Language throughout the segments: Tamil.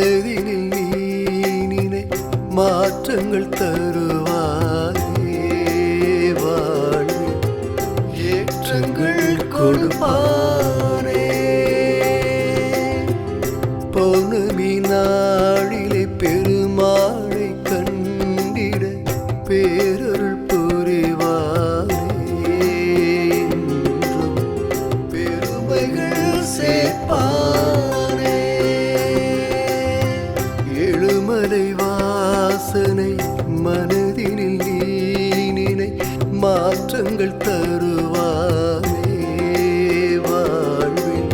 மனதினில் நீ நினை மாற்றங்கள் தருவாரே வாழ்வில் ஏற்றங்கள் கொடுப்பாரே. பௌர்ணமி நாளிலே பெருமாளை கண்டிட பேரருள் புரிவாரே. என்றும் பெருமைகள் சேர்ப்பாரே. எழுமலை வாசனை மனதினில் நீ நினை மாற்றங்கள் தருவாரே வாழ்வில்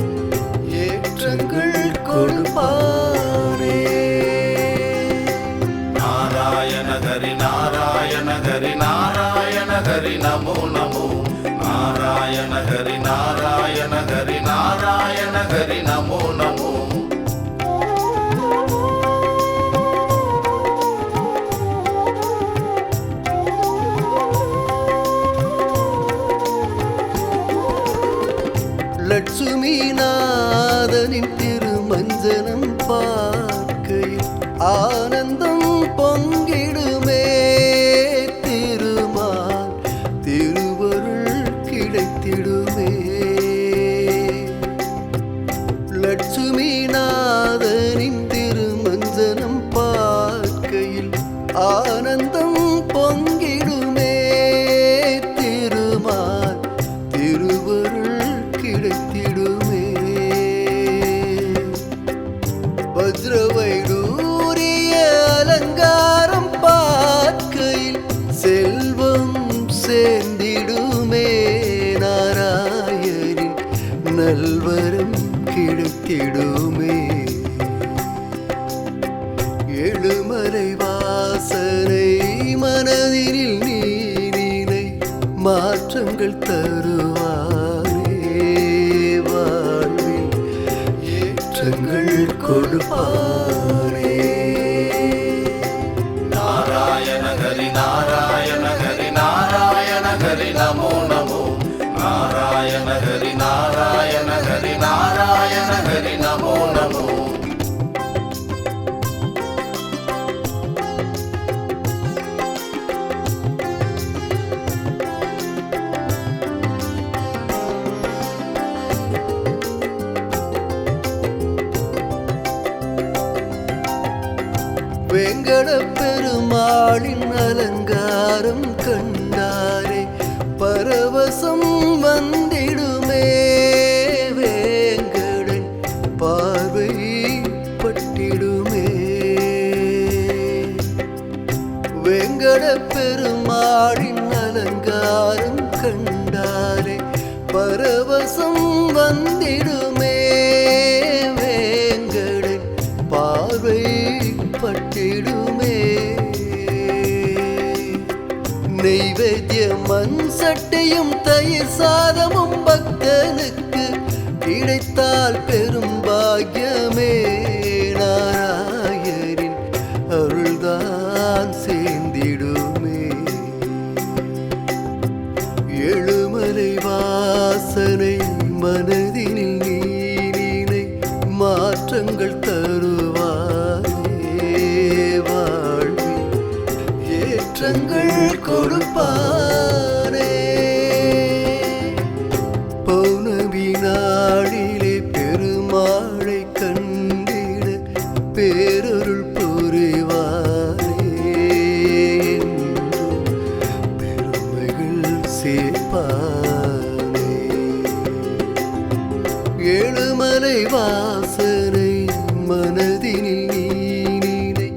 ஏற்றங்கள் கொடுப்பாரே. நாராயண ஹரி நாராயண ஹரி நாராயண ஹரி நமோ நமோ. நாராயண ஹரி நாராயண ஹரி நாராயண ஹரி நமோ நமோ. லட்சுமி நாதனின் திருமஞ்சனம் பார்க்கையில் ஆனந்தம் பொங்கிடுமே. திருமால் திருவருள் கிடைத்திடுமே. லட்சுமி நாதனின் திருமஞ்சனம் பார்க்கையில் ஆனந்தம் பொங்கிடுமே. திருமால் திருவருள் கிடைத்திடுமே. வஜ்ரவைடூரிய அலங்காரம் பார்க்கையில் செல்வம் சேர்ந்திடுமே. நாராயணின் நல்வரம் கிடைத்திடுமே. எழுமலை வாசனை மனதினில் நீ நினை மாற்றங்கள் தருவாரே வாழ்வில் ஏற்றங்கள் கொடுப்பாரே. நாராயண ஹரி நாராயண ஹரி நாராயண ஹரி நமோ நமோ. நாராயண ஹரி நாராயண ஹரி நாராயண ஹரி நமோ நமோ. வெங்கட பெருமாளின் அலங்காரம் கண்டாரே பரவசம் வந்திடுமே. வேங்கடன் பார்வை பட்டிடுமே. வெங்கட பெருமாளின் அலங்காரம் கண்டாரே பரவசம் வந்திடுமே. வேங்கடன் பார்வை பட்டிடுமே. நெய்வேத்திய மண் சட்டையும் தயிர் சாதமும் பக்தனுக்கு கிடைத்தால் பெரும் பாக்கியமே. நாராயரின் அருள்தான் சேர்ந்திடுமே. எழுமலை வாசனை மனதினில் நீ நினை மாற்றங்கள் தருவாரே வாழ்வில் ஏற்றங்கள் கொடுப்பாரே. பௌர்ணமி நாளிலே பெருமாளை கண்டிட பேரருள் புரிவாரே. என்றும் பெருமைகள் சேர்ப்பாரே. எழுமலை வாசனை மனதினில் நீ நினை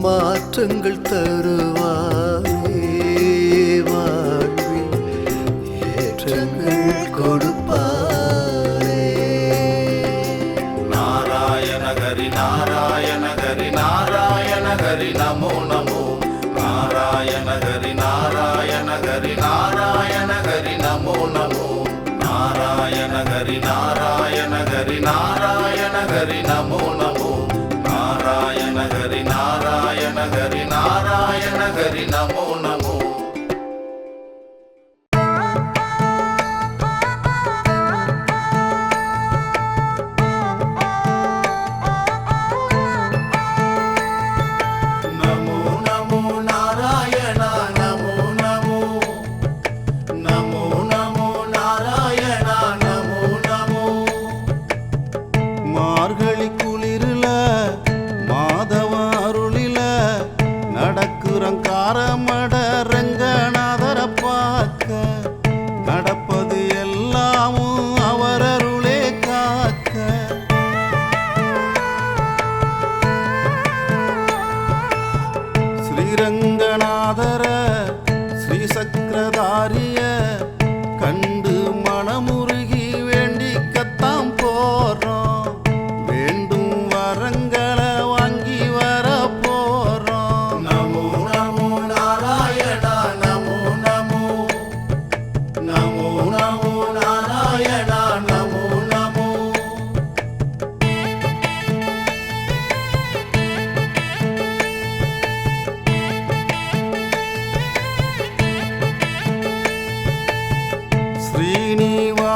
மாற்றங்கள் தருவாரே வாழ்வில் ஏற்றங்கள் கொடுப்பாரே. நாராயண ஹரி நாராயண ஹரி நாராயண ஹரி நமோ நமோ. நாராயண ஹரி நாராயண ஹரி நாராயண ஹரி நமோ நமோ. நாராயண ஹரி நாராயண ஹரி நாராயண ஹரி நமோ நமோ. நாராயண ஹரி நாராயண ஹரி நாராயண ஹரி நமோ நமோ.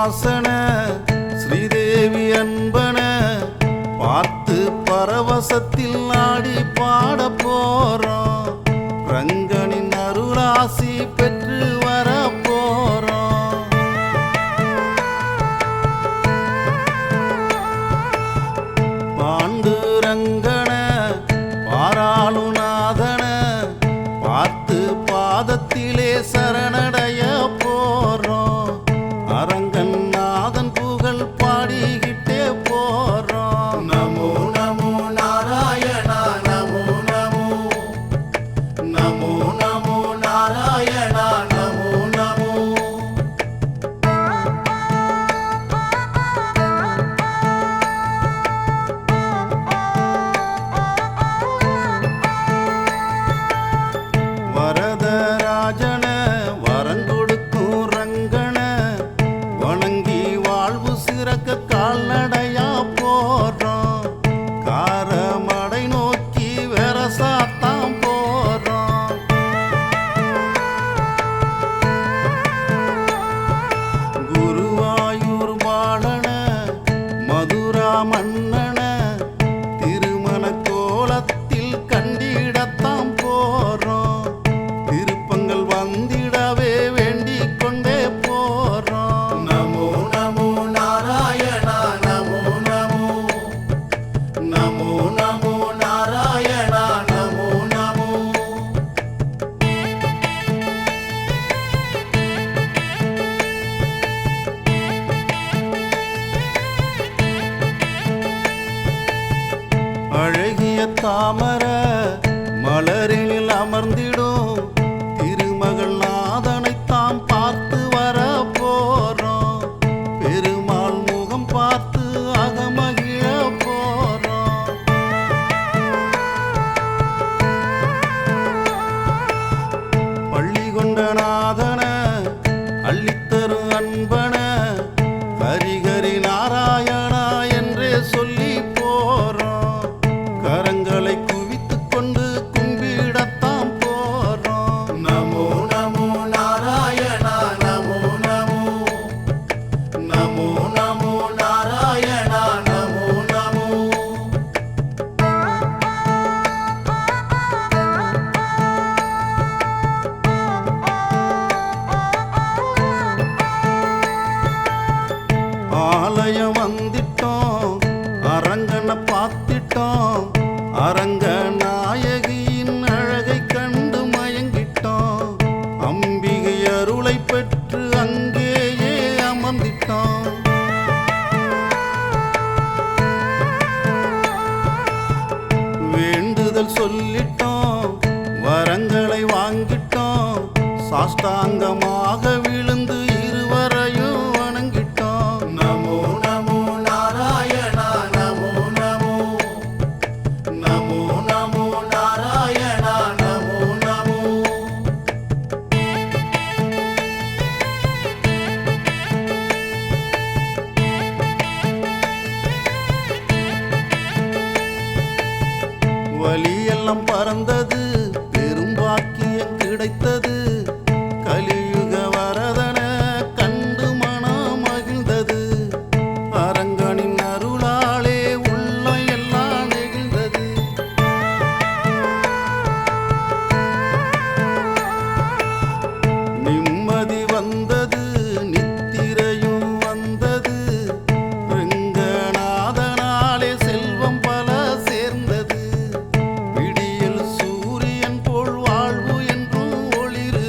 வாசன ஸ்ரீதேவி அன்பன பார்த்து பரவசத்தில் ஆடி பாட போறோம். ரங்கனின் அருளாசி பெற்று வர போறோம். பாண்டுரங்கன பாராளுநாதன பார்த்து பாதத்திலே சரணடைய போறோம். அரங்கன் நாதன் புகழ் பாடிக்கிட்டே போறோம். நமோ நமோ நாராயணா நமோ நமோ நமோ நமோ நாராயணா நமோ நமோ. வரதராஜன வரங்கொடுக்கும் ரங்கன வணங்கி வாழ்வு சிறக்க கால்நடையா போறோம். காரமடை நோக்கி வெரசாத்தாம் போறோம். குருவாயூர் பாலன மதுரா மன்னன திருமண கோலத்தில் கண்டிடத்தாம் போறோம். திருப்பங்கள் வந்திடவே வேண்டிக் கொண்டே போறோம். நமோ நமோ நாராயணா நமோ நமோ நமோ நமோ நாராயணா நமோ நமோ. அழகிய தாமர மலரில் அமர்ந்திடும் திருமகள் நாதனைத்தாம் பார்த்து வர போறோம். பெருமாள் முகம் பார்த்து அகமகிழ போறோம். பள்ளி கொண்ட நாதன அள்ளித்தரு அன்பன ஹரிஹரி நாராயணா என்றே சொல்லி போறோம். கரங்களை குவித்துக் கொண்டு கும்பிடத்தாம் போறோம். நமோ நமோ நாராயணா நமோ நமோ நமோ நமோ நாராயணா நமோ நமோ. ஆலயம் வந்திட்டோம், அரங்கனை பார்த்திட்டோம். அரங்க நாயகியின் அழகை கண்டு மயங்கிட்டோம். அம்பிகை அருளை பெற்று அங்கேயே அமர்ந்திட்டோம். வேண்டுதல் சொல்லிட்டோம், வரங்களை வாங்கிட்டோம். சாஷ்டாங்கமாக விழுந்து இருவரையும் வணங்கிட்டோம். நமோ நமோ நாராயணா நமோ நமோ நமோ நமோ நாராயணா நமோ நமோ. வலியெல்லாம் பறந்தது, பெரும்பாக்கியம் கிடைத்தது. கலியுக வரதன கண்டு மனம் மகிழ்ந்தது. அரங்கனின் அருளாலே உள்ளம் எல்லாம் நெகிழ்ந்தது. நிம்மதி வந்தது, நித்திரையும் வந்தது. ரங்கநாதனாலே செல்வம் பல சேர்ந்தது. விடியல் சூரியன் போல் வாழ்வு என்றும் ஒளிரு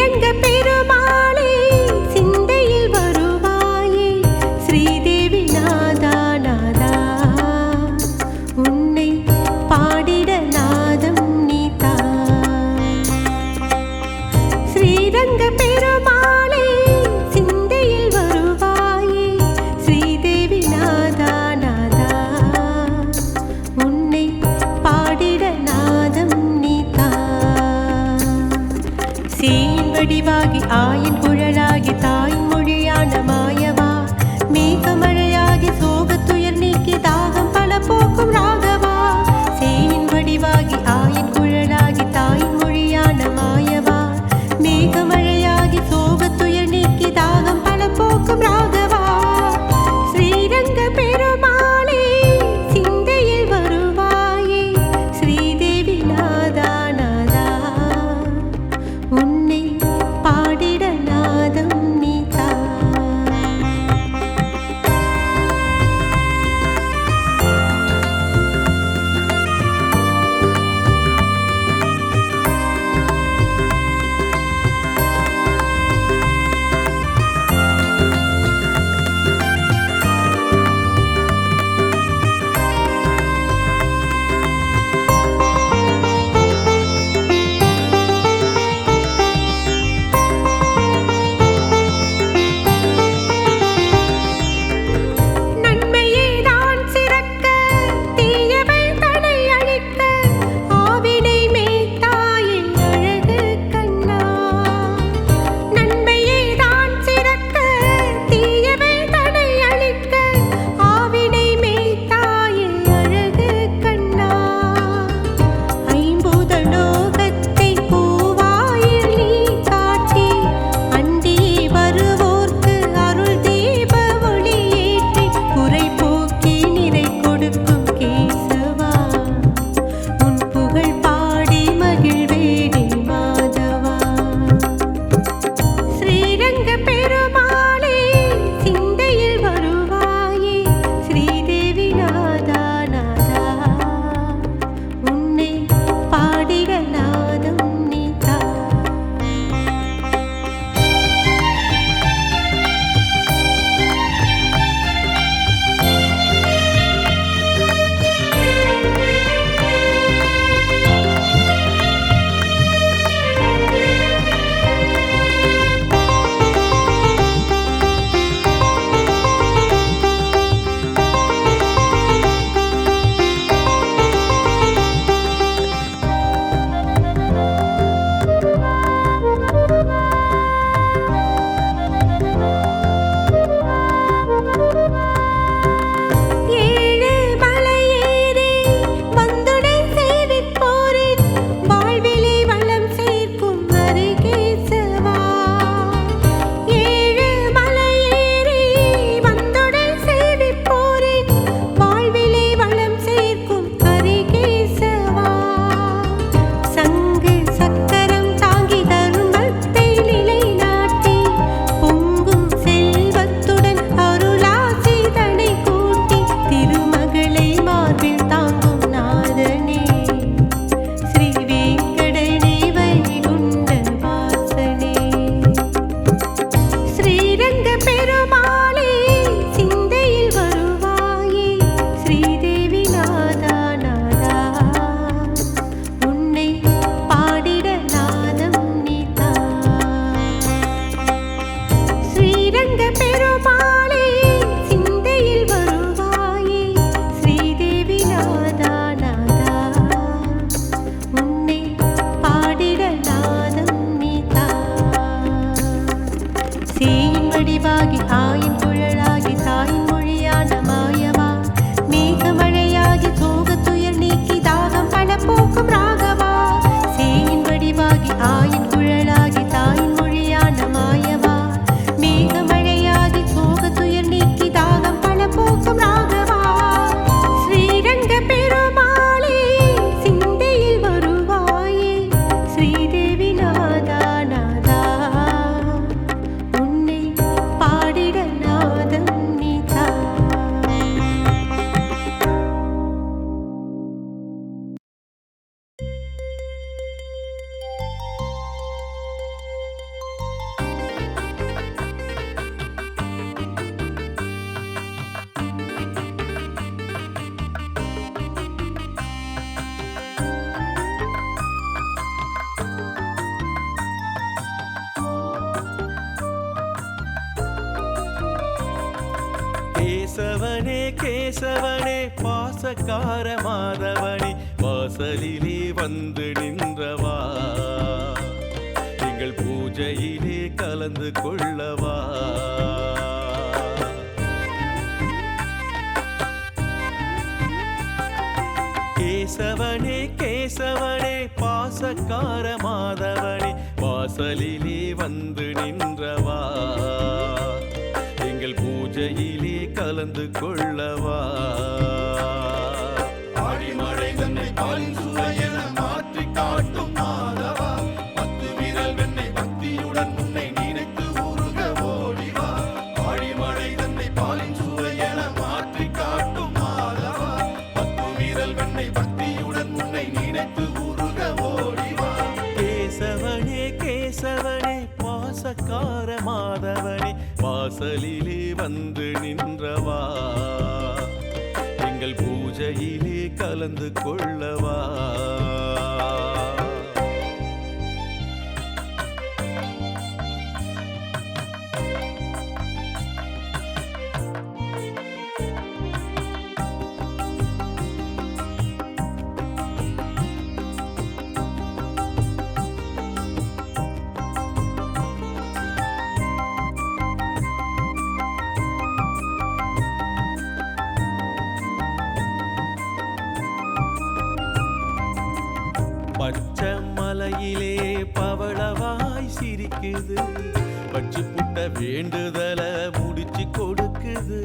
ஸ்ரீரங்க பெருமாளே சிந்தையில் வருவாயே ஸ்ரீதேவி நாதா நாதா உன்னை பாடிட நாதம் நீதா ஸ்ரீரங்க பெருமாளே சிந்தையில் வருவாயே ஸ்ரீதேவி நாதா நாதா உன்னை பாடிட நாதம் நீதா சேயின் வடிவாகி ஆயின் குழலாகி தாயின் மொழியான மாயவா மேகமழையாகி சோகத்துயர் நீக்கி தாகம் பல போக்கும் ராகவா சேயின் வடிவாகி ஆயின் குழலாகி தாயின் மொழியான மாயவா மேகமழையாகி சோகத்துயர் நீக்கி தாகம் பல போக்கும் ராகவா ஸ்ரீரங்க பெருமாளே சிந்தையில் வருவாயே ஸ்ரீதேவி நாதா நாதா உன்னை பாடிட நாதம் நீதா கேசவனே பாசக்கார மாதவனே வாசலிலே வந்து நின்றவா எங்கள் பூஜையிலே கலந்து கொள்ளவா கேசவனே கேசவனே பாசக்கார மாதவனே வாசலிலே வந்து நின்றவா எங்கள் பூஜையிலே கலந்து கொள்ளவா ஆழிமழை தன்னை பாலின் சுவையென மாற்றி காட்டும் மாதவா பத்து விரல் வெண்ணை பக்தியுடன் உன்னை நினைத்து உருக ஓடிவா ஆழிமழை தன்னை பாலின் சுவையென மாற்றி காட்டும் மாதவா பத்து விரல் வெண்ணை பக்தியுடன் உன்னை நினைத்து உருக ஓடிவா கேசவனே கேசவனே பாசக்கார மாதவனே வாசலிலே வந்து நின்றவா எங்கள் பூஜையிலே கலந்து கொள்ளவா பச்சை மலையிலே பவளவாய் சிரிக்குது பச்சு புட்ட வேண்டுதல முடிச்சு கொடுக்குது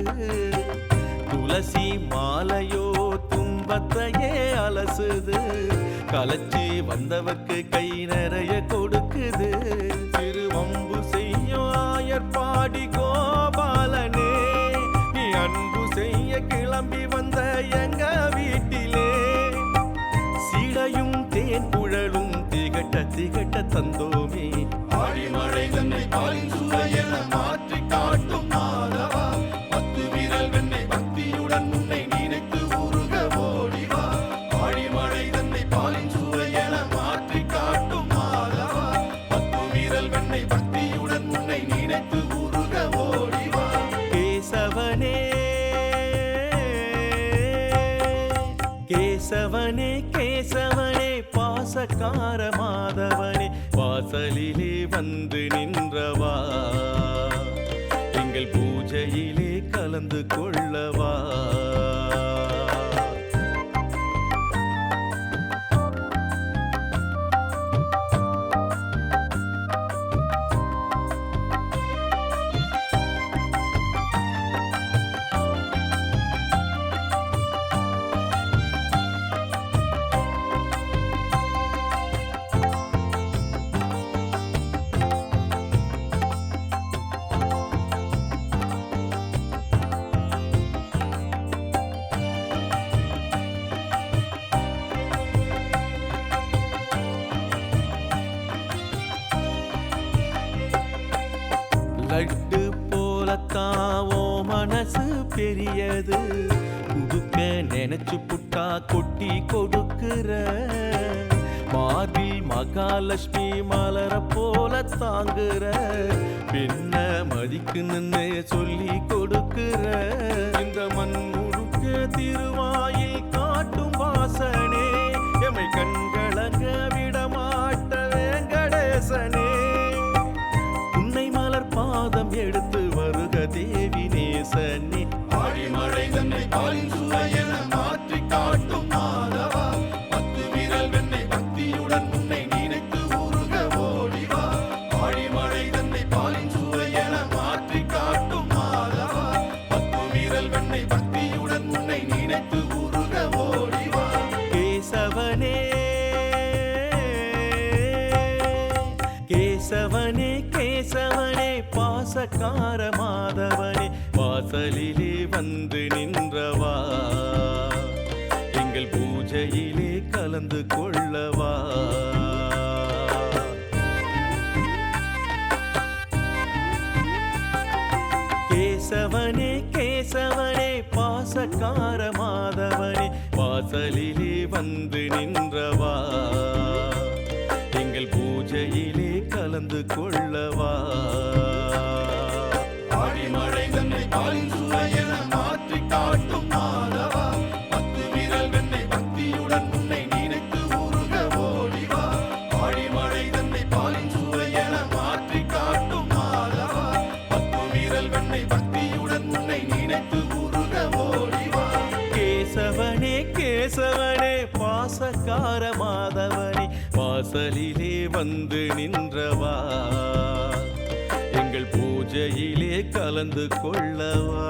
துளசி மாலையோ துன்பத்தையே அலசுது கலச்சி வந்தவர்க்கு கை நிறைய கொடுக்குது திருவம்பு செய்யும் ஆயர்பாடி கோபாலனே நீ அன்பு செய்ய கிளம்பி வந்த எங்க வீட்டிலே சீடையும் தேன் குழலும் திகட்ட திகட்ட தந்தோமே ஆழிமழை தன்னை பாலின் சுவையென மாற்றி காட்டும் மாதவா பத்து விரல் வெண்ணை பக்தியுடன் உன்னை நினைத்து உருக ஓடிவா ஆழிமழை தன்னை பாலின் சுவையென மாற்றி காட்டும் மாதவா பத்து விரல் வெண்ணை பக்தியுடன் உன்னை நினைத்து உருக ஓடிவா கேசவனே கேசவனே கேசவனே பாசக்கார மாதவனே வாசலிலே வந்து நின்றவா எங்கள் பூஜையிலே கலந்து கொள்ளவா லட்டு போலத்தான் ஓ மனசு பெரியது கொடுக்க நினைச்சு புட்டா கொட்டி கொடுக்கிற மார்பில் மகாலட்சுமி மலர போல தாங்குற பெண்ண மதிக்கு நின்னு சொல்லி கொடுக்கிற இந்த மண் முழுக்க திருவாயில் காட்டும் வாசனே எமை கண்களங்க விடமாட்ட வேங்கடேசனே உன்னை மலர் பாதம் எடுத்து வருக தேவி நேசனே ஆழிமழை தன்னை பாலின் சுவையென மாற்றி காட்டும் மாதவா பத்து விரல் வெண்ணை பக்தியுடன் உன்னை நினைத்து உருக ஓடிவா ஆழிமழை தன்னை பாலின் சுவையென மாற்றி காட்டும் மாதவா பத்து விரல் வெண்ணை பக்தியுடன் உன்னை நினைத்து உருக ஓடிவா கேசவனே கேசவனே கேசவனே பாசக்கார மாதவனே வாசலிலே வந்து நின்றவா எங்கள் பூஜையிலே கலந்து கொள்ளவா கேசவனே கேசவனே பாசக்கார மாதவனே வாசலிலே வந்து நின்றவா எங்கள் பூஜையிலே கலந்து கொள்ளவா ஆழிமழை தன்னை பாலின் சுவையென மாற்றி காட்டும் ஓங்கார மாதவனே வாசலிலே வந்து நின்றவா எங்கள் பூஜையிலே கலந்து கொள்ளவா